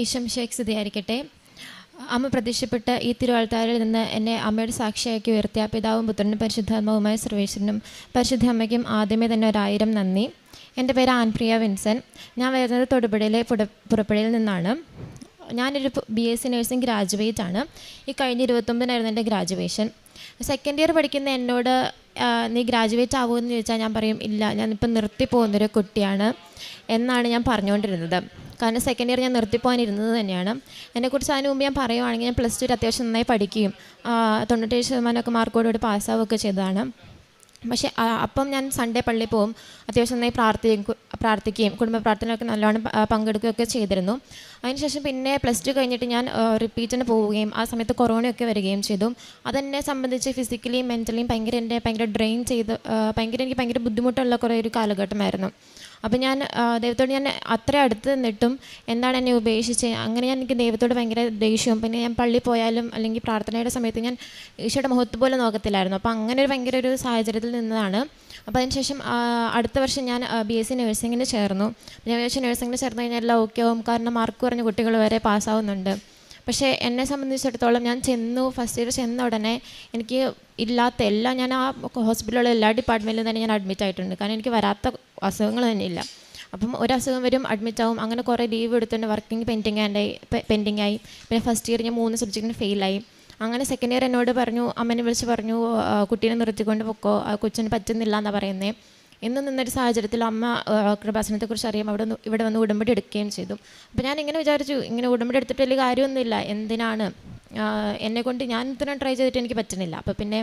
ഈശംശേഖ് സ്തുതിയായിരിക്കട്ടെ. അമ്മ പ്രത്യക്ഷപ്പെട്ട് ഈ തിരുവാൾത്താരിൽ നിന്ന് എന്നെ അമ്മയുടെ സാക്ഷിയാക്കി ഉയർത്തിയ പിതാവും പുത്രനും പരിശുദ്ധാത്മാവുമായ സർവേശ്വരനും പരിശുദ്ധ അമ്മയ്ക്കും ആദ്യമേ തന്നെ 1000 നന്ദി. എൻ്റെ പേര് ആൻപ്രിയ വിൻസൻ. ഞാൻ വരുന്നത് തൊടുപുഴയിലെ പുറപ്പുഴയിൽ നിന്നാണ്. ഞാനൊരു BSc നഴ്സിംഗ് ഗ്രാജുവേറ്റ് ആണ്. ഈ കഴിഞ്ഞ 29-നായിരുന്നു എൻ്റെ ഗ്രാജുവേഷൻ. സെക്കൻഡ് ഇയർ പഠിക്കുന്ന എന്നോട് നീ ഗ്രാജുവേറ്റ് ആവുമെന്ന് ചോദിച്ചാൽ ഞാൻ പറയും ഇല്ല, ഞാനിപ്പോൾ നിർത്തിപ്പോകുന്നൊരു കുട്ടിയാണ് എന്നാണ് ഞാൻ പറഞ്ഞുകൊണ്ടിരുന്നത്. കാരണം സെക്കൻഡ് ഇയർ ഞാൻ നിർത്തിപ്പോകാനിരുന്നത് തന്നെയാണ്. എന്നെക്കുറിച്ച് അതിന് മുമ്പ് ഞാൻ പറയുവാണെങ്കിൽ ഞാൻ +2 അത്യാവശ്യം നന്നായി പഠിക്കുകയും 97% മാർക്കോടുകൂടി പാസ്സാവുകയൊക്കെ ചെയ്തതാണ്. പക്ഷേ അപ്പം ഞാൻ സൺഡേ പള്ളിയിൽ പോകും, അത്യാവശ്യം നന്നായി പ്രാർത്ഥിക്കുകയും കുടുംബ പ്രാർത്ഥനയൊക്കെ നല്ലോണം പങ്കെടുക്കുകയൊക്കെ ചെയ്തിരുന്നു. അതിനുശേഷം പിന്നെ +2 കഴിഞ്ഞിട്ട് ഞാൻ റിപ്പീറ്റിന് പോവുകയും ആ സമയത്ത് കൊറോണയൊക്കെ വരികയും ചെയ്തു. അതെന്നെ സംബന്ധിച്ച് ഫിസിക്കലിയും മെൻ്റലിയും ഭയങ്കര ഡ്രെയിൻ ചെയ്ത് എനിക്ക് ഭയങ്കര ബുദ്ധിമുട്ടുള്ള കുറേ ഒരു കാലഘട്ടമായിരുന്നു. അപ്പം ഞാൻ ദൈവത്തോട് ഞാൻ അത്ര അടുത്ത് നിന്നിട്ടും എന്താണ് എന്നെ ഉപേക്ഷിച്ച്, അങ്ങനെ എനിക്ക് ദൈവത്തോട് ഭയങ്കര ദേഷ്യവും. പിന്നെ ഞാൻ പള്ളിയിൽ പോയാലും അല്ലെങ്കിൽ പ്രാർത്ഥനയുടെ സമയത്ത് ഞാൻ ഈശോയുടെ മുഖത്ത് പോലും നോക്കത്തില്ലായിരുന്നു. അപ്പോൾ അങ്ങനെ ഭയങ്കര ഒരു സാഹചര്യത്തിൽ നിന്നതാണ്. അപ്പോൾ അതിനുശേഷം അടുത്ത വർഷം ഞാൻ BSc നഴ്സിങ്ങിന് ചേർന്നു. ഞാൻ വിചാരിച്ചു നഴ്സിങ്ങിന് ചേർന്ന് കഴിഞ്ഞാൽ എല്ലാം ഓക്കെ ആവും, കാരണം മാർക്ക് കുറഞ്ഞ കുട്ടികൾ വരെ പാസ്സാവുന്നുണ്ട്. പക്ഷേ എന്നെ സംബന്ധിച്ചിടത്തോളം ഞാൻ ഫസ്റ്റ് ഇയർ ചെന്ന ഉടനെ എനിക്ക് ഇല്ലാത്ത എല്ലാം, ഞാൻ ആ ഹോസ്പിറ്റലിലുള്ള എല്ലാ ഡിപ്പാർട്ട്മെൻറ്റിലും തന്നെ ഞാൻ അഡ്മിറ്റ് ആയിട്ടുണ്ട്. കാരണം എനിക്ക് വരാത്ത അസുഖങ്ങൾ തന്നെ ഇല്ല. അപ്പം ഒരു അസുഖം വരും, അഡ്മിറ്റ് ആവും. അങ്ങനെ കുറേ ലീവ് എടുത്തുകൊണ്ട് വർക്കിംഗ് പെൻഡിങ് ആയി. പിന്നെ ഫസ്റ്റ് ഇയർ ഞാൻ 3 സബ്ജക്റ്റിന് ഫെയിലായി. അങ്ങനെ സെക്കൻഡ് ഇയർ എന്നോട് പറഞ്ഞു, അമ്മനെ വിളിച്ച് പറഞ്ഞു കുട്ടീനെ നിർത്തിക്കൊണ്ട് പൊക്കോ, കൊച്ചിന് പറ്റുന്നില്ല എന്നാണ് പറയുന്നത്. ഇന്ന് നിന്നൊരു സാഹചര്യത്തിൽ അമ്മ കൃപാസനത്തെക്കുറിച്ച് അറിയാം, ഇവിടെ വന്ന് ഉടമ്പടി എടുക്കുകയും ചെയ്തു. അപ്പോൾ ഞാൻ ഇങ്ങനെ വിചാരിച്ചു, ഇങ്ങനെ ഉടമ്പടി എടുത്തിട്ട് വലിയ കാര്യമൊന്നുമില്ല, എന്തിനാണ് എന്നെക്കൊണ്ട് ഞാൻ ഇത്രയും ട്രൈ ചെയ്തിട്ട് എനിക്ക് പറ്റുന്നില്ല, അപ്പോൾ പിന്നെ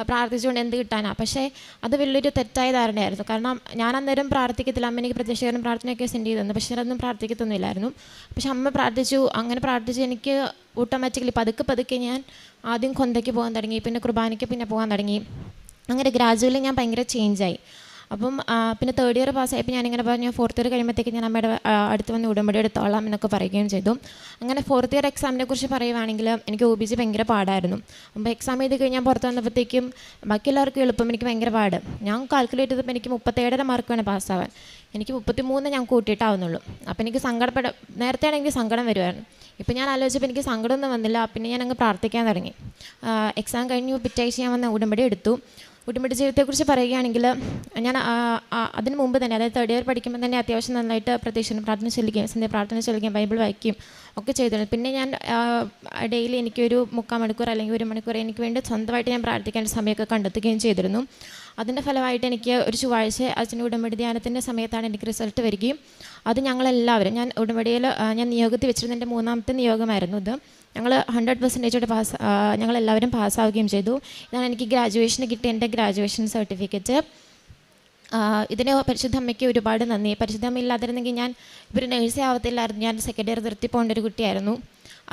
പ്രാർത്ഥിച്ചുകൊണ്ട് എന്ത് കിട്ടാനാണ്. പക്ഷേ അത് വലിയൊരു തെറ്റായ ധാരണയായിരുന്നു. കാരണം ഞാൻ അന്നേരം പ്രാർത്ഥിക്കത്തില്ല. അമ്മ എനിക്ക് പ്രത്യക്ഷകരം പ്രാർത്ഥനയൊക്കെ സെൻഡ് ചെയ്തു തന്നു, പക്ഷേ അതൊന്നും പ്രാർത്ഥിക്കത്തൊന്നുമില്ലായിരുന്നു. പക്ഷെ അമ്മ പ്രാർത്ഥിച്ചു. അങ്ങനെ പ്രാർത്ഥിച്ച് എനിക്ക് ഓട്ടോമാറ്റിക്കലി പതുക്കെ ഞാൻ ആദ്യം കൊന്തയ്ക്ക് പോകാൻ തുടങ്ങി, പിന്നെ കുർബാനയ്ക്ക് പിന്നെ പോകാൻ തുടങ്ങി. അങ്ങനെ ഗ്രാജുവലി ഞാൻ ഭയങ്കര ചേഞ്ചായി. അപ്പം പിന്നെ തേർഡ് ഇയർ പാസ്സായപ്പോൾ ഞാനിങ്ങനെ പറഞ്ഞു ഫോർത്ത് ഇയർ കഴിയുമ്പോഴത്തേക്ക് ഞാൻ അമ്മയുടെ അടുത്ത് വന്ന് ഉടമ്പടി എടുത്തോളാം എന്നൊക്കെ പറയുകയും ചെയ്തു. അങ്ങനെ ഫോർത്ത് ഇയർ എക്സാമിനെ കുറിച്ച് പറയുവാണെങ്കിൽ എനിക്ക് OBG ഭയങ്കര പാടായിരുന്നു. അപ്പോൾ എക്സാം ചെയ്ത് കഴിഞ്ഞാൽ പുറത്ത് വന്നപ്പോഴത്തേക്കും ബാക്കി എല്ലാവർക്കും എളുപ്പം, എനിക്ക് ഭയങ്കര പാട്. ഞാൻ കാൽക്കുലേറ്റ് ചെയ്തപ്പോൾ എനിക്ക് 37 മാർക്ക് വേണം പാസ്സാവാൻ. എനിക്ക് 33 ഞാൻ കൂട്ടിയിട്ടാവുന്നുള്ളൂ. അപ്പോൾ എനിക്ക് നേരത്തെ ആണെങ്കിൽ സങ്കടം വരുമായിരുന്നു. ഇപ്പം ഞാൻ ആലോചിച്ചപ്പോൾ എനിക്ക് സങ്കടമൊന്നും വന്നില്ല. പിന്നെ ഞാൻ അങ്ങ് പ്രാർത്ഥിക്കാൻ തുടങ്ങി. എക്സാം കഴിഞ്ഞു, പിറ്റാഴ്ച ഞാൻ വന്ന് ഉടമ്പടി എടുത്തു. ഉടമ്പടി ജീവിതത്തെക്കുറിച്ച് പറയുകയാണെങ്കിൽ ഞാൻ അതിന് മുമ്പ് തന്നെ, അതായത് തേർഡ് ഇയർ പഠിക്കുമ്പോൾ തന്നെ അത്യാവശ്യം നന്നായിട്ട് പ്രത്യക്ഷ പ്രാർത്ഥന ചൊല്ലിക്കുകയും സന്ധ്യ പ്രാർത്ഥന ചൊല്ലിക്കുകയും ബൈബിൾ വായിക്കുകയും ഒക്കെ ചെയ്തിരുന്നു. പിന്നെ ഞാൻ ഡെയിലി എനിക്കൊരു 3/4 മണിക്കൂർ അല്ലെങ്കിൽ 1 മണിക്കൂർ എനിക്ക് വേണ്ടി സ്വന്തമായിട്ട് ഞാൻ പ്രാർത്ഥിക്കേണ്ട സമയമൊക്കെ കണ്ടെത്തുകയും ചെയ്തിരുന്നു. അതിൻ്റെ ഫലമായിട്ട് എനിക്ക് ഒരു ചൊവ്വാഴ്ച അച്ഛൻ്റെ ഉടമ്പടി ധ്യാനത്തിൻ്റെ സമയത്താണ് എനിക്ക് റിസൾട്ട് വരികയും അത് ഞങ്ങളെല്ലാവരും, ഞാൻ ഉടമ്പടിയിൽ ഞാൻ നിയോഗത്തിൽ വെച്ചിരുന്ന എൻ്റെ 3ാമത്തെ നിയോഗമായിരുന്നു ഇത്. ഞങ്ങൾ 100% ഞങ്ങളെല്ലാവരും പാസ്സാവുകയും ചെയ്തു. ഇതാണ് എനിക്ക് ഗ്രാജുവേഷന് കിട്ടിയ എൻ്റെ ഗ്രാജുവേഷൻ സർട്ടിഫിക്കറ്റ്. ഇതിന് പരിശുദ്ധ അമ്മയ്ക്ക് ഒരുപാട് നന്ദി. പരിശുദ്ധ അമ്മ ഇല്ലാതിരുന്നെങ്കിൽ ഞാൻ ഇപ്പോൾ നേഴ്സേ ആവത്തില്ലായിരുന്നു. ഞാൻ സെക്കൻഡ് ഇയർ നിർത്തി പോകേണ്ട ഒരു കുട്ടിയായിരുന്നു.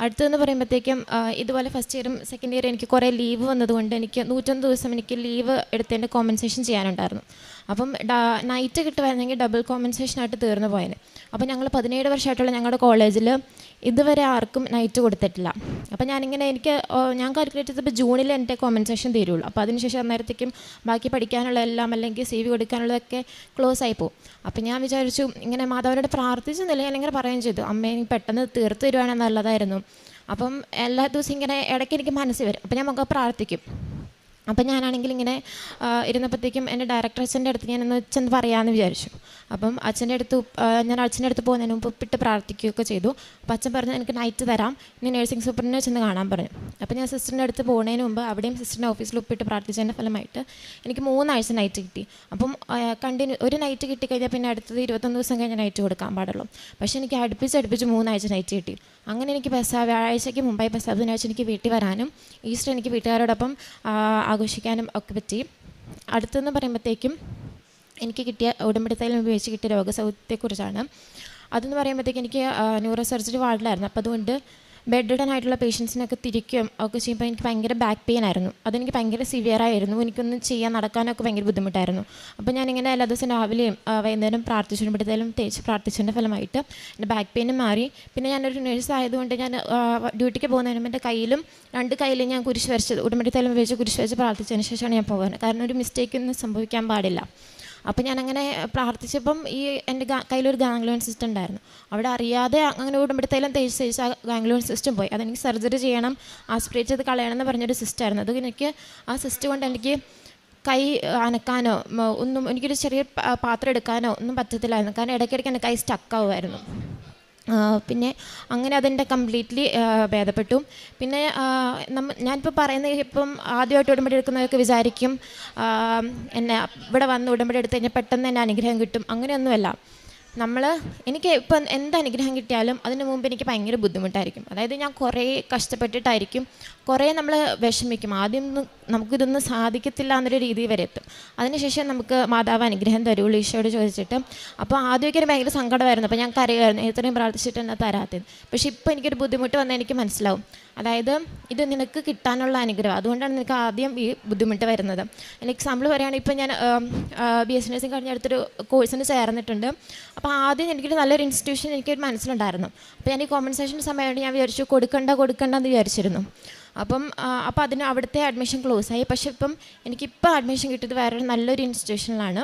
അടുത്തതെന്ന് പറയുമ്പോഴത്തേക്കും ഇതുപോലെ ഫസ്റ്റ് ഇയറും സെക്കൻഡ് ഇയറും എനിക്ക് കുറേ ലീവ് വന്നതുകൊണ്ട് എനിക്ക് 101 ദിവസം എനിക്ക് ലീവ് എടുത്തതിൻ്റെ കോമ്പൻസേഷൻ ചെയ്യാനുണ്ടായിരുന്നു. അപ്പം നൈറ്റ് കിട്ടുമായിരുന്നെങ്കിൽ ഡബിൾ കോമ്പൻസേഷനായിട്ട് തീർന്നു പോയേനെ. അപ്പം ഞങ്ങൾ 17 വർഷമായിട്ടുള്ള ഞങ്ങളുടെ കോളേജിൽ ഇതുവരെ ആർക്കും നൈറ്റ് കൊടുത്തിട്ടില്ല. അപ്പം ഞാൻ കാൽക്കുലേറ്റ് ചെയ്തപ്പോൾ ജൂണിൽ എൻ്റെ കോമ്പൻസേഷൻ തീരുള്ളൂ. അപ്പോൾ അതിനുശേഷം അന്നേരത്തേക്കും ബാക്കി പഠിക്കാനുള്ള എല്ലാം അല്ലെങ്കിൽ CV കൊടുക്കാനുള്ളതൊക്കെ ക്ലോസ് ആയി പോകും. അപ്പം ഞാൻ വിചാരിച്ചു, ഇങ്ങനെ മാതാവിനോട് പ്രാർത്ഥിച്ചെന്നില്ല, ഞാനിങ്ങനെ പറയുകയും ചെയ്തു, അമ്മേ എനിക്ക് പെട്ടെന്ന് തീർത്ത് തരുവാണെങ്കിൽ നല്ലതായിരുന്നു. അപ്പം എല്ലാ ദിവസവും ഇങ്ങനെ ഇടയ്ക്ക് എനിക്ക് മനസ്സിൽ വരും. അപ്പം ഞാൻ പ്രാർത്ഥിക്കും. അപ്പം ഞാനാണെങ്കിൽ ഇങ്ങനെ ഇരുന്നപ്പോഴത്തേക്കും എൻ്റെ ഡയറക്ടർ അച്ഛൻ്റെ അടുത്ത് ഞാനൊന്ന് ചെന്ന് പറയാമെന്ന് വിചാരിച്ചു. അപ്പം ഞാൻ അച്ഛൻ്റെ അടുത്ത് പോകുന്നതിന് മുമ്പ് ഉപ്പിട്ട് പ്രാർത്ഥിക്കുകയൊക്കെ ചെയ്തു. അപ്പം അച്ഛൻ പറഞ്ഞു എനിക്ക് നൈറ്റ് തരാം, ഇനി നഴ്സിംഗ് സൂപ്പറിനെ ചെന്ന് കാണാൻ പറഞ്ഞു. അപ്പം ഞാൻ സിസ്റ്ററിൻ്റെ അടുത്ത് പോകുന്നതിന് മുമ്പ് അവിടെയും സിസ്റ്ററിൻ്റെ ഓഫീസിൽ ഉപ്പിട്ട് പ്രാർത്ഥിച്ചതിൻ്റെ ഫലമായിട്ട് എനിക്ക് 3 ആഴ്ച നൈറ്റ് കിട്ടി. അപ്പം ഒരു നൈറ്റ് കിട്ടിക്കഴിഞ്ഞാൽ പിന്നെ അടുത്തത് 21 ദിവസം കഴിഞ്ഞ് നൈറ്റ് കൊടുക്കാൻ പാടുള്ളൂ. പക്ഷേ എനിക്ക് അടുപ്പിച്ച് 3 ആഴ്ച നൈറ്റ് കിട്ടി. അങ്ങനെ എനിക്ക് വ്യാഴാഴ്ചയ്ക്ക് മുമ്പായി ബുധനാഴ്ച എനിക്ക് വീട്ടിൽ വരാനും ഈസ്റ്റർ എനിക്ക് വീട്ടുകാരോടൊപ്പം ആഘോഷിക്കാനും ഒക്കെ പറ്റി. അടുത്തെന്ന് പറയുമ്പോഴത്തേക്കും എനിക്ക് കിട്ടിയ ഉടമ്പടി തൈലം ഉപയോഗിച്ച് കിട്ടിയ രോഗസൗഖ്യത്തെക്കുറിച്ചാണ്. അതെന്ന് പറയുമ്പോഴത്തേക്കും എനിക്ക് ന്യൂറോ സർജറി വാർഡിലായിരുന്നു. അപ്പോൾ അതുകൊണ്ട് ബെഡ് റിഡൻ ആയിട്ടുള്ള പേഷ്യൻസിനൊക്കെ തിരിക്കുകയും ഒക്കെ ചെയ്യുമ്പോൾ എനിക്ക് ഭയങ്കര ബാക്ക് പെയിൻ ആയിരുന്നു. അതെനിക്ക് ഭയങ്കര സിവിയറായിരുന്നു. എനിക്കൊന്നും നടക്കാനൊക്കെ ഭയങ്കര ബുദ്ധിമുട്ടായിരുന്നു. അപ്പോൾ ഞാനിങ്ങനെ എല്ലാ ദിവസവും രാവിലെയും വൈകുന്നേരം പ്രാർത്ഥിച്ചുകൊണ്ടിടത്തേലും തേച്ച് പ്രാർത്ഥിച്ചതിൻ്റെ ഫലമായിട്ട് എൻ്റെ ബാക്ക് പെയിനും മാറി. പിന്നെ ഞാനൊരു നേഴ്സ് ആയതുകൊണ്ട് ഞാൻ ഡ്യൂട്ടിക്ക് പോകുന്നതിന് മുമ്പ് എൻ്റെ കയ്യിലും 2 കയ്യിലും ഞാൻ ഉടമ്പടി തൈലം ഉപയോഗിച്ച് കുരിശ് വരച്ച് പ്രാർത്ഥിച്ചതിന് ശേഷമാണ് ഞാൻ പോകുന്നത്. കാരണം ഒരു മിസ്റ്റേക്കൊന്നും സംഭവിക്കാൻ പാടില്ല. അപ്പോൾ ഞാനങ്ങനെ പ്രാർത്ഥിച്ചപ്പം ഈ എൻ്റെ കയ്യിലൊരു ഗാംഗ്ലിയോൺ സിസ്റ്റം ഉണ്ടായിരുന്നു. അവിടെ അറിയാതെ അങ്ങനെ ഉടമ്പടിത്തൈലം തേച്ച് ആ ഗാംഗ്ലിയോൺ സിസ്റ്റം പോയി. അതെനിക്ക് സർജറി ചെയ്യണം, ആസ്പിറേറ്റ് ചെയ്ത് കളയണം എന്ന് പറഞ്ഞൊരു സിസ്റ്റമായിരുന്നു. അത് എനിക്ക് ആ സിസ്റ്റം കൊണ്ട് എനിക്ക് കൈ അനക്കാനോ ഒന്നും, എനിക്കൊരു ചെറിയ പാത്രം എടുക്കാനോ ഒന്നും പറ്റത്തില്ലായിരുന്നു. കാരണം ഇടയ്ക്കിടയ്ക്ക് എൻ്റെ കൈ സ്റ്റക്കാവുമായിരുന്നു. പിന്നെ അങ്ങനെ അതെൻ്റെ കംപ്ലീറ്റ്ലി ഭേദപ്പെട്ടു. പിന്നെ ഞാനിപ്പോൾ പറയുന്നത്, ഇപ്പം ആദ്യമായിട്ട് ഉടമ്പടി എടുക്കുന്നവർക്ക് വിചാരിക്കും എന്നെ ഇവിടെ വന്ന് ഉടമ്പടി എടുത്ത് കഴിഞ്ഞാൽ പെട്ടെന്ന് തന്നെ അനുഗ്രഹം കിട്ടും. അങ്ങനെയൊന്നുമല്ല. എനിക്ക് ഇപ്പം എന്ത് അനുഗ്രഹം കിട്ടിയാലും അതിന് മുമ്പ് എനിക്ക് ഭയങ്കര ബുദ്ധിമുട്ടായിരിക്കും. അതായത് ഞാൻ കുറേ കഷ്ടപ്പെട്ടിട്ടായിരിക്കും, കുറേ നമ്മൾ വിഷമിക്കും. ആദ്യം നമുക്കിതൊന്നും സാധിക്കത്തില്ല എന്നൊരു രീതി വരെ എത്തും. അതിനുശേഷം നമുക്ക് മാതാവ് അനുഗ്രഹം തരുള്ളൂ ഈശോയോട് ചോദിച്ചിട്ട്. അപ്പോൾ ആദ്യമൊക്കെ ഒരു ഭയങ്കര സങ്കടമായിരുന്നു. അപ്പോൾ ഞാൻ കരയുമായിരുന്നു, എത്രയും പ്രാർത്ഥിച്ചിട്ട് എന്നെ തരാത്തത്. പക്ഷേ ഇപ്പോൾ എനിക്കൊരു ബുദ്ധിമുട്ട് വന്നാൽ എനിക്ക് മനസ്സിലാവും, അതായത് ഇത് നിനക്ക് കിട്ടാനുള്ള അനുഗ്രഹം, അതുകൊണ്ടാണ് നിനക്ക് ആദ്യം ഈ ബുദ്ധിമുട്ട് വരുന്നത്. എക്സാമ്പിൾ പറയുകയാണെങ്കിൽ ഇപ്പം ഞാൻ BSc നഴ്സിംഗ് കഴിഞ്ഞ അടുത്തൊരു കോഴ്സിന് ചേർന്നിട്ടുണ്ട്. അപ്പോൾ ആദ്യം എനിക്കൊരു നല്ലൊരു ഇൻസ്റ്റിറ്റ്യൂഷൻ എനിക്കൊരു മനസ്സിലുണ്ടായിരുന്നു. അപ്പോൾ ഞാൻ ഈ കോമ്പൻസേഷൻ സമയമായിട്ട് ഞാൻ വിചാരിച്ചു കൊടുക്കണ്ടെന്ന് വിചാരിച്ചിരുന്നു. അപ്പോൾ അതിന് അവിടുത്തെ അഡ്മിഷൻ ക്ലോസ് ആയി. പക്ഷേ എനിക്കിപ്പോൾ അഡ്മിഷൻ കിട്ടിയത് വേറൊരു നല്ലൊരു ഇൻസ്റ്റിറ്റ്യൂഷനിലാണ്.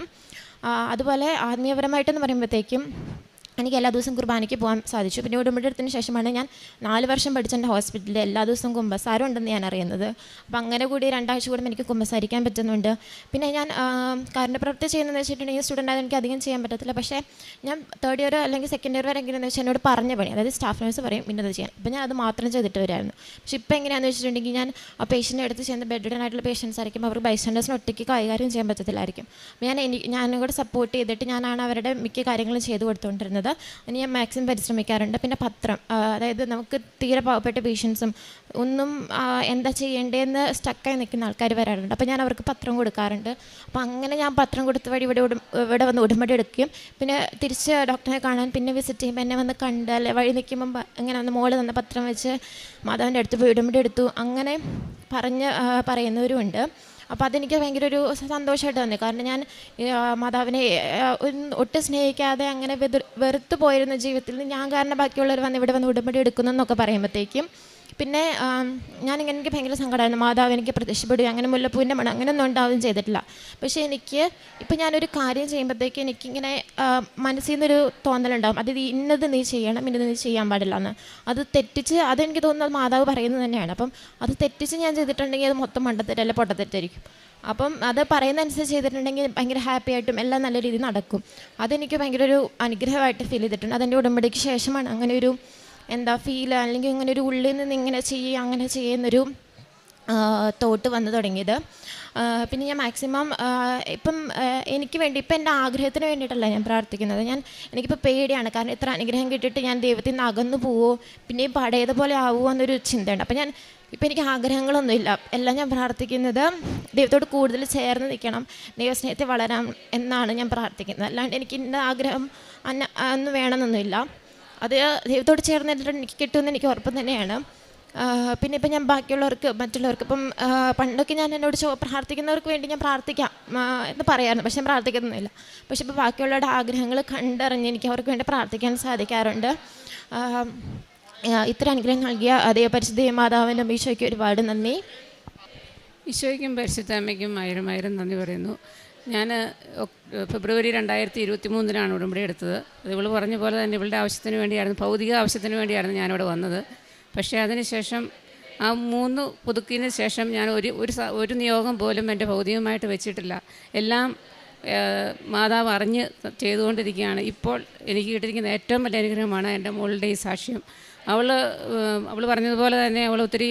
അതുപോലെ ആത്മീയപരമായിട്ടെന്ന് പറയുമ്പോഴത്തേക്കും എനിക്ക് എല്ലാ ദിവസവും കുർബാനയ്ക്ക് പോകാൻ സാധിച്ചു. പിന്നെ ഉടമ്പടി എടുത്തതിന് ശേഷമാണ് ഞാൻ 4 വർഷം പഠിച്ച എൻ്റെ ഹോസ്പിറ്റലിൽ എല്ലാ ദിവസവും കുമ്പസാരം ഉണ്ടെന്ന് ഞാൻ അറിയുന്നത്. അപ്പോൾ അങ്ങനെ കൂടി 2 ആഴ്ച കൂടുമ്പോൾ എനിക്ക് കുമ്പസാരിക്കാൻ പറ്റുന്നുണ്ട്. പിന്നെ ഞാൻ കാരുണ്യപ്രവൃത്തി ചെയ്യുന്നതെന്ന് വെച്ചിട്ടുണ്ടെങ്കിൽ സ്റ്റുഡൻ്റ് ആയത് എനിക്ക് അധികം ചെയ്യാൻ പറ്റത്തില്ല. പക്ഷേ ഞാൻ 3rd ഇയർ അല്ലെങ്കിൽ 2nd ഇയർ വരെ എങ്ങനെയാണെന്ന് വെച്ചാൽ എന്നോട് പറഞ്ഞ പണി, അതായത് സ്റ്റാഫ് നേഴ്സ് പറയും ഇന്നത് ചെയ്യാൻ. അപ്പോൾ ഞാൻ അത് മാത്രം ചെയ്തിട്ട് വരുമായിരുന്നു. പക്ഷേ ഇപ്പോൾ എങ്ങനെയാണെന്ന് വെച്ചിട്ടുണ്ടെങ്കിൽ ഞാൻ ആ പേഷ്യൻ്റെ അടുത്ത് ചെയ്യുന്ന ബെഡ്രിഡൻ ആയിട്ടുള്ള പേഷ്യൻസ് ആയിരിക്കും, അവർക്ക് ബൈസ്റ്റാൻഡേഴ്സിന് ഒറ്റയ്ക്ക് കൈകാര്യം ചെയ്യാൻ പറ്റത്തില്ലായിരിക്കും. അപ്പോൾ ഞാനും കൂടെ സപ്പോർട്ട് ചെയ്തിട്ട് ഞാനാണ് അവരുടെ മിക്ക കാര്യങ്ങളും ചെയ്തു കൊടുത്തുകൊണ്ടിരുന്നത്. അതിന് ഞാൻ മാക്സിമം പരിശ്രമിക്കാറുണ്ട്. പിന്നെ പത്രം, അതായത് നമുക്ക് തീരെ പാവപ്പെട്ട പേഷ്യൻസും ഒന്നും എന്താ ചെയ്യേണ്ടതെന്ന് സ്റ്റക്കായി നിൽക്കുന്ന ആൾക്കാർ വരാറുണ്ട്. അപ്പോൾ ഞാൻ അവർക്ക് പത്രം കൊടുക്കാറുണ്ട്. അപ്പോൾ അങ്ങനെ ഞാൻ പത്രം കൊടുത്ത വഴി ഇവിടെ വന്ന് ഉടമ്പടി എടുക്കുകയും പിന്നെ തിരിച്ച് ഡോക്ടറെ കാണാൻ പിന്നെ വിസിറ്റ് ചെയ്യുമ്പോൾ എന്നെ വന്ന് കണ്ട് അല്ലെ വഴി നിൽക്കുമ്പം ഇങ്ങനെ വന്ന് മോള് തന്ന പത്രം വെച്ച് മാതാവിൻ്റെ അടുത്ത് പോയി ഉടമ്പടി എടുത്തു അങ്ങനെ പറയുന്നവരുമുണ്ട്. അപ്പോൾ അതെനിക്ക് ഭയങ്കര ഒരു സന്തോഷമായിട്ട് തോന്നി. കാരണം ഞാൻ മാതാവിനെ ഒട്ടും സ്നേഹിക്കാതെ അങ്ങനെ വെറുത്തു പോയിരുന്ന ജീവിതത്തിൽ നിന്ന് ഞാൻ കാരണം ബാക്കിയുള്ളവർ വന്ന് ഇവിടെ വന്ന് ഉടമ്പടി എടുക്കുന്നു എന്നൊക്കെ പറയുമ്പോഴത്തേക്കും പിന്നെ എനിക്ക് ഭയങ്കര സങ്കടമായിരുന്നു. മാതാവ് എനിക്ക് പ്രത്യക്ഷപ്പെടുകയും അങ്ങനെ മുല്ലപ്പൂവിൻ്റെ മണം അങ്ങനെയൊന്നും ഉണ്ടാവുകയും ചെയ്തിട്ടില്ല. പക്ഷേ ഇപ്പം ഞാനൊരു കാര്യം ചെയ്യുമ്പോഴത്തേക്ക് എനിക്കിങ്ങനെ മനസ്സിൽ നിന്നൊരു തോന്നലുണ്ടാകും, അത് ഇന്നത് നീ ചെയ്യണം, ഇന്നത് നീ ചെയ്യാൻ പാടില്ല എന്ന്. അതെനിക്ക് തോന്നുന്നത് മാതാവ് പറയുന്നത് തന്നെയാണ്. അപ്പം അത് തെറ്റിച്ച് ഞാൻ ചെയ്തിട്ടുണ്ടെങ്കിൽ അത് മൊത്തം മണ്ടത്തെറ്റ് അല്ലെ പൊട്ടത്തെറ്റായിരിക്കും. അപ്പം അത് പറയുന്നതനുസരിച്ച് ചെയ്തിട്ടുണ്ടെങ്കിൽ ഭയങ്കര ഹാപ്പി ആയിട്ടും എല്ലാം നല്ല രീതിയിൽ നടക്കും. അതെനിക്ക് ഭയങ്കര ഒരു അനുഗ്രഹമായിട്ട് ഫീൽ ചെയ്തിട്ടുണ്ട്. അതെൻ്റെ ഉടമ്പടിക്ക് ശേഷമാണ് അങ്ങനെ ഒരു ഫീൽ അല്ലെങ്കിൽ ഇങ്ങനെ ഒരു ഉള്ളിൽ നിന്ന് ഇങ്ങനെ അങ്ങനെ ചെയ്യുന്നൊരു തോട്ട് വന്നു തുടങ്ങിയത്. പിന്നെ ഞാൻ മാക്സിമം എനിക്ക് വേണ്ടി ഇപ്പം എൻ്റെ ആഗ്രഹത്തിന് വേണ്ടിയിട്ടല്ല ഞാൻ പ്രാർത്ഥിക്കുന്നത്. എനിക്കിപ്പോൾ പേടിയാണ്. കാരണം ഇത്ര അനുഗ്രഹം കിട്ടിയിട്ട് ഞാൻ ദൈവത്തിൽ നിന്ന് അകന്നു പോവോ പിന്നെയും പഴയതുപോലെ ആവുമോ എന്നൊരു ചിന്തയുണ്ട്. അപ്പം എനിക്ക് ആഗ്രഹങ്ങളൊന്നുമില്ല. എല്ലാം ഞാൻ പ്രാർത്ഥിക്കുന്നത് ദൈവത്തോട് കൂടുതൽ ചേർന്ന് നിൽക്കണം, ദൈവസ്നേഹത്തിൽ വളരാം എന്നാണ് ഞാൻ പ്രാർത്ഥിക്കുന്നത്. അല്ലാണ്ട് എനിക്ക് ഇന്ന ആഗ്രഹം ഒന്നും വേണമെന്നൊന്നുമില്ല. അത് ദൈവത്തോട് ചേർന്നിട്ട് എനിക്ക് കിട്ടുമെന്ന് എനിക്ക് ഉറപ്പം തന്നെയാണ്. പിന്നെ ഇപ്പം ഞാൻ മറ്റുള്ളവർക്ക് പണ്ടൊക്കെ ഞാൻ എന്നോട് പ്രാർത്ഥിക്കുന്നവർക്ക് വേണ്ടി ഞാൻ പ്രാർത്ഥിക്കാം എന്ന് പറയാറുണ്ട്, പക്ഷെ ഞാൻ പ്രാർത്ഥിക്കുന്നില്ല. പക്ഷെ ഇപ്പോൾ ബാക്കിയുള്ളവരുടെ ആഗ്രഹങ്ങൾ കണ്ടറിഞ്ഞ് എനിക്ക് അവർക്ക് വേണ്ടി പ്രാർത്ഥിക്കാൻ സാധിക്കാറുണ്ട്. ഇത്ര അനുഗ്രഹം നൽകിയ അതേ പരിശുദ്ധ മാതാവിനും ഈശോയ്ക്ക് ഒരുപാട് നന്ദി. ഈശോയ്ക്കും പരിശുദ്ധ അമ്മയ്ക്കും ആയിരം നന്ദി പറയുന്നു. ഞാൻ ഫെബ്രുവരി 2023 ഉടമ്പടി എടുത്തത്. അത് ഇവൾ പറഞ്ഞ പോലെ തന്നെ ഇവളുടെ ആവശ്യത്തിന് വേണ്ടിയായിരുന്നു, ഭൗതിക ആവശ്യത്തിന് വേണ്ടിയായിരുന്നു ഞാനിവിടെ വന്നത്. പക്ഷേ അതിനുശേഷം ആ 3 പുതുക്കിയതിന് ശേഷം ഞാൻ ഒരു നിയോഗം പോലും എൻ്റെ ഭൗതികമായിട്ട് വെച്ചിട്ടില്ല. എല്ലാം മാതാവ് അറിഞ്ഞ് ചെയ്തുകൊണ്ടിരിക്കുകയാണ്. ഇപ്പോൾ എനിക്ക് കിട്ടിയിരിക്കുന്ന ഏറ്റവും വലിയ അനുഗ്രഹമാണ് എൻ്റെ മോളുടെ ഈ സാക്ഷ്യം. അവൾ പറഞ്ഞതുപോലെ തന്നെ അവൾ ഒത്തിരി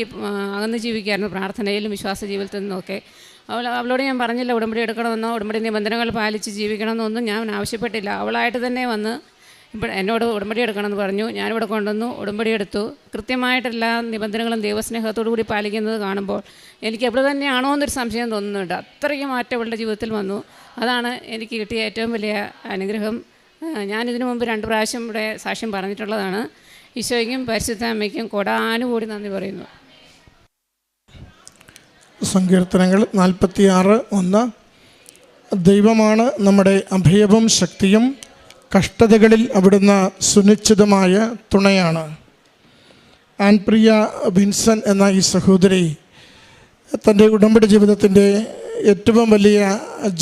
അകന്ന് ജീവിക്കുകയായിരുന്നു, പ്രാർത്ഥനയിലും വിശ്വാസ ജീവിതത്തിൽ നിന്നൊക്കെ. അവളോട് ഞാൻ പറഞ്ഞില്ല ഉടമ്പടി എടുക്കണമെന്നോ ഉടമ്പടി നിബന്ധനകൾ പാലിച്ച് ജീവിക്കണമെന്നൊന്നും ഞാൻ ആവശ്യപ്പെട്ടില്ല. അവളായിട്ട് തന്നെ വന്ന് എന്നോട് ഉടമ്പടി എടുക്കണമെന്ന് പറഞ്ഞു. ഞാനിവിടെ കൊണ്ടുവന്നു, ഉടമ്പടി എടുത്തു. കൃത്യമായിട്ടെല്ലാ നിബന്ധനകളും ദൈവസ്നേഹത്തോടു കൂടി പാലിക്കുന്നത് കാണുമ്പോൾ എനിക്ക് എവിടെ തന്നെയാണോ എന്നൊരു സംശയം തോന്നുന്നുണ്ട്. അത്രയ്ക്ക് മാറ്റം അവളുടെ ജീവിതത്തിൽ വന്നു. അതാണ് എനിക്ക് കിട്ടിയ ഏറ്റവും വലിയ അനുഗ്രഹം. ഞാനിതിനു മുമ്പ് 2 പ്രാവശ്യം ഇവിടെ സാക്ഷ്യം പറഞ്ഞിട്ടുള്ളതാണ്. ഈശോയ്ക്കും പരിശുദ്ധ അമ്മയ്ക്കും കൊടാനുകൂടി നന്ദി പറയുന്നു. സങ്കീർത്തനങ്ങൾ 46:1. ദൈവമാണ് നമ്മുടെ അഭയവും ശക്തിയും, കഷ്ടതകളിൽ അവിടുന്ന് സുനിശ്ചിതമായ തുണയാണ്. ആൻപ്രിയ വിൻസൻ എന്ന ഈ സഹോദരി തൻ്റെ ഉടമ്പടി ജീവിതത്തിൻ്റെ ഏറ്റവും വലിയ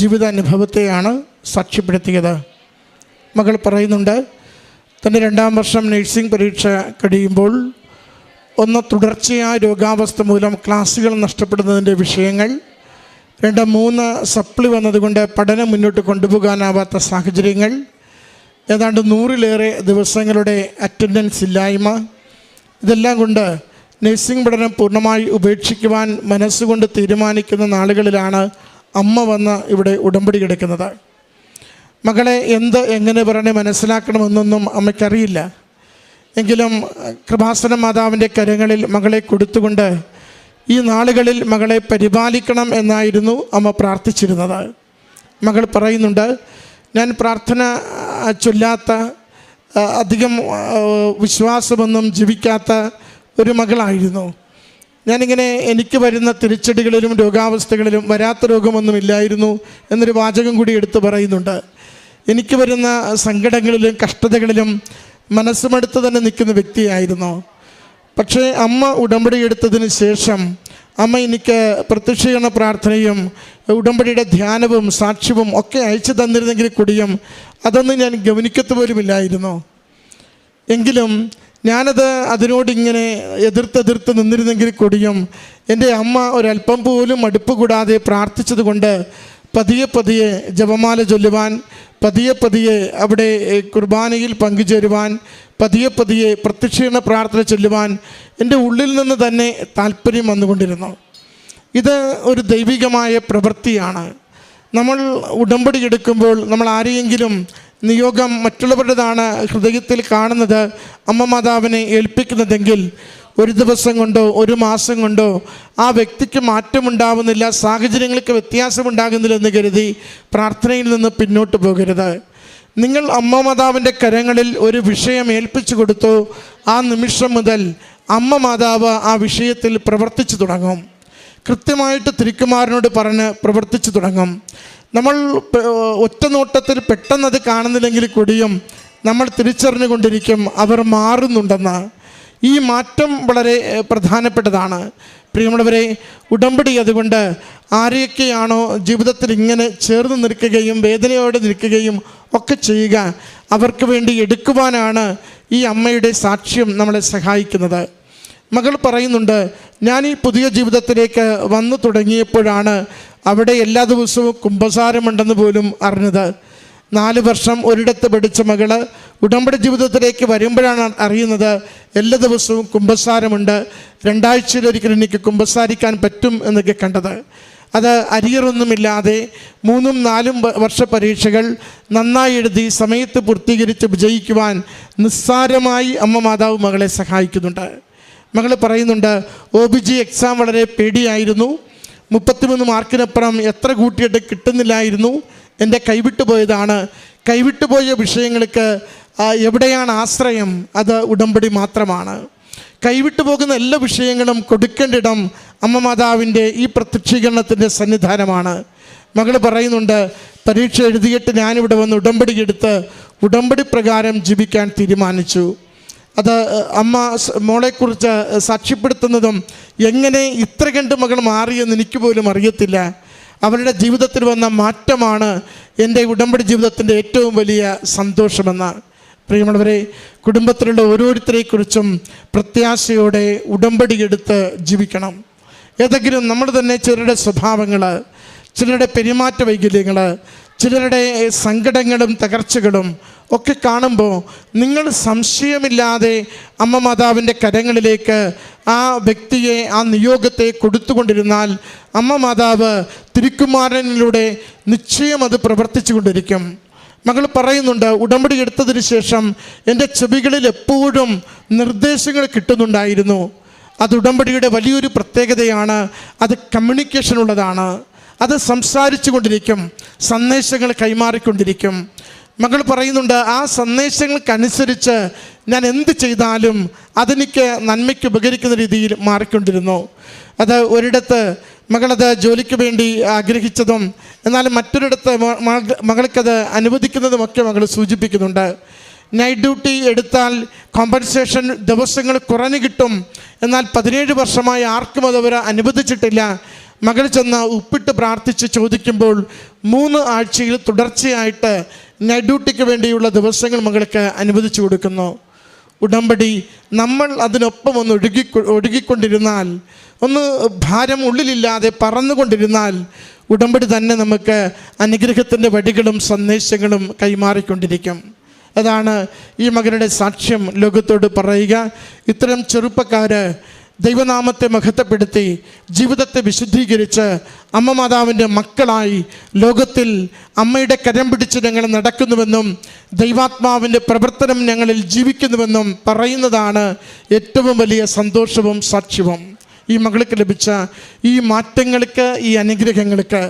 ജീവിതാനുഭവത്തെയാണ് സാക്ഷ്യപ്പെടുത്തിയത്. മകൾ പറയുന്നുണ്ട്, തൻ്റെ 2ാം വർഷം നഴ്സിംഗ് പരീക്ഷ കഴിയുമ്പോൾ തുടർച്ചയായ രോഗാവസ്ഥ മൂലം ക്ലാസ്സുകൾ നഷ്ടപ്പെടുന്നതിൻ്റെ വിഷയങ്ങൾ, 3 സപ്ലി വന്നതുകൊണ്ട് പഠനം മുന്നോട്ട് കൊണ്ടുപോകാനാവാത്ത സാഹചര്യങ്ങൾ, ഏതാണ്ട് 100-ലേറെ ദിവസങ്ങളുടെ അറ്റൻഡൻസ് ഇല്ലായ്മ, ഇതെല്ലാം കൊണ്ട് നഴ്സിംഗ് പഠനം പൂർണ്ണമായി ഉപേക്ഷിക്കുവാൻ മനസ്സുകൊണ്ട് തീരുമാനിക്കുന്ന നാളുകളിലാണ് അമ്മ വന്ന് ഇവിടെ ഉടമ്പടി എടുക്കുന്നത്. മകളെ എങ്ങനെ പറഞ്ഞ് മനസ്സിലാക്കണമെന്നൊന്നും അമ്മയ്ക്കറിയില്ല. എങ്കിലും കൃപാസന മാതാവിൻ്റെ കരങ്ങളിൽ മകളെ കൊടുത്തുകൊണ്ട് ഈ നാളുകളിൽ മകളെ പരിപാലിക്കണം എന്നായിരുന്നു അമ്മ പ്രാർത്ഥിച്ചിരുന്നത്. മകൾ പറയുന്നുണ്ട്, ഞാൻ പ്രാർത്ഥന ചൊല്ലാത്ത, അധികം വിശ്വാസമൊന്നും ജീവിക്കാത്ത ഒരു മകളായിരുന്നു. ഞാനിങ്ങനെ എനിക്ക് വരുന്ന തിരിച്ചടികളിലും രോഗാവസ്ഥകളിലും വരാത്ത രോഗമൊന്നുമില്ലായിരുന്നു എന്നൊരു വാചകം കൂടി എടുത്തു പറയുന്നുണ്ട്. എനിക്ക് വരുന്ന സങ്കടങ്ങളിലും കഷ്ടതകളിലും മനസ്സുമടുത്ത് തന്നെ നിൽക്കുന്ന വ്യക്തിയായിരുന്നു. പക്ഷേ അമ്മ ഉടമ്പടി എടുത്തതിന് ശേഷം അമ്മ എനിക്ക് പ്രത്യക്ഷീകരണ പ്രാർത്ഥനയും ഉടമ്പടിയുടെ ധ്യാനവും സാക്ഷ്യവും ഒക്കെ അയച്ചു തന്നിരുന്നെങ്കിൽ കൂടിയും അതൊന്നും ഞാൻ ഗവനിക്കത്ത് പോലുമില്ലായിരുന്നു. എങ്കിലും അതിനോടിങ്ങനെ എതിർത്ത് നിന്നിരുന്നെങ്കിൽ കൂടിയും എൻ്റെ അമ്മ ഒരല്പം പോലും മടുപ്പ് കൂടാതെ പ്രാർത്ഥിച്ചത് കൊണ്ട് പതിയെ ജപമാല ചൊല്ലുവാൻ, പതിയെ അവിടെ കുർബാനയിൽ പങ്കുചേരുവാൻ, പതിയെ പ്രത്യക്ഷീകരണ പ്രാർത്ഥന ചൊല്ലുവാൻ എൻ്റെ ഉള്ളിൽ നിന്ന് തന്നെ താല്പര്യം വന്നുകൊണ്ടിരുന്നു. ഇത് ഒരു ദൈവികമായ പ്രവൃത്തിയാണ്. നമ്മൾ ഉടമ്പടി എടുക്കുമ്പോൾ നമ്മൾ ആരെയെങ്കിലും നിയോഗം മറ്റുള്ളവരുടേതാണ് ഹൃദയത്തിൽ കാണുന്നത് അമ്മ മാതാവിനെ ഏൽപ്പിക്കുന്നതെങ്കിൽ ഒരു ദിവസം കൊണ്ടോ ഒരു മാസം കൊണ്ടോ ആ വ്യക്തിക്ക് മാറ്റമുണ്ടാവുന്നില്ല, സാഹചര്യങ്ങൾക്ക് വ്യത്യാസമുണ്ടാകുന്നില്ലെന്ന് കരുതി പ്രാർത്ഥനയിൽ നിന്ന് പിന്നോട്ട് പോകരുത്. നിങ്ങൾ അമ്മ മാതാവിൻ്റെ കരങ്ങളിൽ ഒരു വിഷയം ഏൽപ്പിച്ചു കൊടുത്തു, ആ നിമിഷം മുതൽ അമ്മ മാതാവ് ആ വിഷയത്തിൽ പ്രവർത്തിച്ചു തുടങ്ങും. കൃത്യമായിട്ട് തിരുക്കുമാരനോട് പറഞ്ഞ് പ്രവർത്തിച്ചു തുടങ്ങും. നമ്മൾ ഒറ്റ നോട്ടത്തിൽ പെട്ടെന്നത് കാണുന്നില്ലെങ്കിൽ കൂടിയും നമ്മൾ തിരിച്ചറിഞ്ഞുകൊണ്ടിരിക്കും അവർ മാറുന്നുണ്ടെന്ന്. ഈ മാറ്റം വളരെ പ്രധാനപ്പെട്ടതാണ്. പ്രിയമുള്ളവരെ, ഉടമ്പടി അതുകൊണ്ട് ആരെയൊക്കെയാണോ ജീവിതത്തിൽ ഇങ്ങനെ ചേർന്ന് നിൽക്കുകയും വേദനയോടെ നിൽക്കുകയും ഒക്കെ ചെയ്യുക, അവർക്ക് വേണ്ടി എടുക്കുവാനാണ് ഈ അമ്മയുടെ സാക്ഷ്യം നമ്മളെ സഹായിക്കുന്നത്. മകൾ പറയുന്നുണ്ട്, ഞാൻ ഈ പുതിയ ജീവിതത്തിലേക്ക് വന്നു തുടങ്ങിയപ്പോഴാണ് അവിടെ എല്ലാ ദിവസവും കുമ്പസാരമുണ്ടെന്ന് പോലും അറിഞ്ഞത്. 4 വർഷം ഒരിടത്ത് പഠിച്ച മകള് ഉടമ്പടി ജീവിതത്തിലേക്ക് വരുമ്പോഴാണ് അറിയുന്നത് എല്ലാ ദിവസവും കുമ്പസാരമുണ്ട്, 2 ആഴ്ചയിലൊരിക്കൽ എനിക്ക് കുമ്പസാരിക്കാൻ പറ്റും എന്നൊക്കെ കണ്ടത്. അത് അരിയറൊന്നുമില്ലാതെ 3ഉം 4ഉം വർഷ പരീക്ഷകൾ നന്നായി എഴുതി സമയത്ത് പൂർത്തീകരിച്ച് വിജയിക്കുവാൻ നിസ്സാരമായി അമ്മ മാതാവ് മകളെ സഹായിക്കുന്നുണ്ട്. മകൾ പറയുന്നുണ്ട്, OBG എക്സാം വളരെ പേടിയായിരുന്നു, 33 മാർക്കിനപ്പുറം എത്ര കൂട്ടിയിട്ട് കിട്ടുന്നില്ലായിരുന്നു, എൻ്റെ കൈവിട്ടുപോയതാണ്. കൈവിട്ടുപോയ വിഷയങ്ങൾക്ക് എവിടെയാണ് ആശ്രയം? അത് ഉടമ്പടി മാത്രമാണ്. കൈവിട്ടു പോകുന്ന എല്ലാ വിഷയങ്ങളും കൊടുക്കേണ്ടിടം അമ്മ മാതാവിൻ്റെ ഈ പ്രത്യക്ഷീകരണത്തിൻ്റെ സന്നിധാനമാണ്. മകൾ പറയുന്നുണ്ട്, പരീക്ഷ എഴുതിയിട്ട് ഞാനിവിടെ വന്ന് ഉടമ്പടി എടുത്ത് ഉടമ്പടി പ്രകാരം ജീവിക്കാൻ തീരുമാനിച്ചു. അത് അമ്മ മോളെക്കുറിച്ച് സാക്ഷ്യപ്പെടുത്തുന്നതും എങ്ങനെ ഇത്ര കണ്ട് മകൾ മാറിയെന്ന് എനിക്ക് പോലും അറിയത്തില്ല. അവരുടെ ജീവിതത്തിൽ വന്ന മാറ്റമാണ് എൻ്റെ ഉടമ്പടി ജീവിതത്തിൻ്റെ ഏറ്റവും വലിയ സന്തോഷമെന്ന്. പ്രിയമുള്ളവരെ, കുടുംബത്തിലുള്ള ഓരോരുത്തരെക്കുറിച്ചും പ്രത്യാശയോടെ ഉടമ്പടി എടുത്ത് ജീവിക്കണം. ഏതെങ്കിലും നമ്മൾ തന്നെ ചിലരുടെ സ്വഭാവങ്ങൾ, ചിലരുടെ പെരുമാറ്റ വൈകല്യങ്ങൾ, ചിലരുടെ സങ്കടങ്ങളും തകർച്ചകളും ഒക്കെ കാണുമ്പോൾ നിങ്ങൾ സംശയമില്ലാതെ അമ്മ മാതാവിൻ്റെ കരങ്ങളിലേക്ക് ആ വ്യക്തിയെ, ആ നിയോഗത്തെ കൊടുത്തുകൊണ്ടിരുന്നാൽ അമ്മ മാതാവ് തിരുക്കുമാരനിലൂടെ നിശ്ചയം അത് പ്രവർത്തിച്ചു കൊണ്ടിരിക്കും. മകൾ പറയുന്നുണ്ട്, ഉടമ്പടി എടുത്തതിന് ശേഷം എൻ്റെ ചെവികളിൽ എപ്പോഴും നിർദ്ദേശങ്ങൾ കിട്ടുന്നുണ്ടായിരുന്നു. അത് ഉടമ്പടിയുടെ വലിയൊരു പ്രത്യേകതയാണ്. അത് കമ്മ്യൂണിക്കേഷൻ ഉള്ളതാണ്. അത് സംസാരിച്ചു കൊണ്ടിരിക്കും, സന്ദേശങ്ങൾ കൈമാറിക്കൊണ്ടിരിക്കും. മകൾ പറയുന്നുണ്ട്, ആ സന്ദേശങ്ങൾക്കനുസരിച്ച് ഞാൻ എന്ത് ചെയ്താലും അതെനിക്ക് നന്മയ്ക്ക് ഉപകരിക്കുന്ന രീതിയിൽ മാറിക്കൊണ്ടിരുന്നു. അത് ഒരിടത്ത് മകളത് ജോലിക്ക് വേണ്ടി ആഗ്രഹിച്ചതും എന്നാൽ മറ്റൊരിടത്ത് മകൾക്കത് അനുവദിക്കുന്നതുമൊക്കെ മകൾ സൂചിപ്പിക്കുന്നുണ്ട്. നൈറ്റ് ഡ്യൂട്ടി എടുത്താൽ കോമ്പൻസേഷൻ ദിവസങ്ങൾ കുറഞ്ഞു കിട്ടും, എന്നാൽ 17 വർഷമായി ആർക്കും അതവർ അനുവദിച്ചിട്ടില്ല. മകൾ ചെന്ന് ഉപ്പിട്ട് പ്രാർത്ഥിച്ച് ചോദിക്കുമ്പോൾ 3 ആഴ്ചയിൽ തുടർച്ചയായിട്ട് നൈറ്റ് ഡ്യൂട്ടിക്ക് വേണ്ടിയുള്ള ദിവസങ്ങൾ മകൾക്ക് അനുവദിച്ചു കൊടുക്കുന്നു. ഉടമ്പടി നമ്മൾ അതിനൊപ്പം ഒന്ന് ഒഴുകിക്കൊണ്ടിരുന്നാൽ, ഒന്ന് ഭാരം ഉള്ളിലില്ലാതെ പറന്നുകൊണ്ടിരുന്നാൽ ഉടമ്പടി തന്നെ നമുക്ക് അനുഗ്രഹത്തിൻ്റെ വഴികളും സന്ദേശങ്ങളും കൈമാറിക്കൊണ്ടിരിക്കും. അതാണ് ഈ മകനുടെ സാക്ഷ്യം ലോകത്തോട് പറയുക. ഇത്തരം ചെറുപ്പക്കാർ ദൈവനാമത്തെ മഹത്വപ്പെടുത്തി ജീവിതത്തെ വിശുദ്ധീകരിച്ച് അമ്മ മാതാവിൻ്റെ മക്കളായി ലോകത്തിൽ അമ്മയുടെ കരം പിടിച്ച് ഞങ്ങൾ നടക്കുന്നുവെന്നും ദൈവാത്മാവിൻ്റെ പ്രവർത്തനം ഞങ്ങളിൽ ജീവിക്കുന്നുവെന്നും പറയുന്നതാണ് ഏറ്റവും വലിയ സന്തോഷവും സാക്ഷ്യവും. ഈ മകൾക്ക് ലഭിച്ച ഈ മാറ്റങ്ങൾക്ക്, ഈ അനുഗ്രഹങ്ങൾക്ക്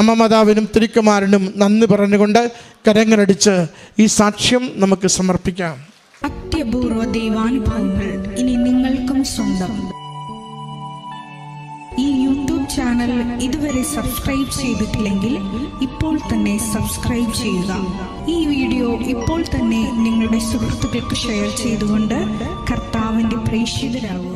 അമ്മ മാതാവിനും തിരുക്കുമാരനും നന്ദി പറഞ്ഞുകൊണ്ട് കരങ്ങളടിച്ച് ഈ സാക്ഷ്യം നമുക്ക് സമർപ്പിക്കാം. അത്യപൂർവ ദൈവാനുഭവങ്ങൾ ഇനി നിങ്ങൾക്കും സ്വന്തം. ഈ യൂട്യൂബ് ചാനൽ ഇതുവരെ സബ്സ്ക്രൈബ് ചെയ്തിട്ടില്ലെങ്കിൽ ഇപ്പോൾ തന്നെ സബ്സ്ക്രൈബ് ചെയ്യുക. ഈ വീഡിയോ ഇപ്പോൾ തന്നെ നിങ്ങളുടെ സുഹൃത്തുക്കൾക്ക് ഷെയർ ചെയ്തുകൊണ്ട് കർത്താവിൻ്റെ പ്രേക്ഷിതരാകുക.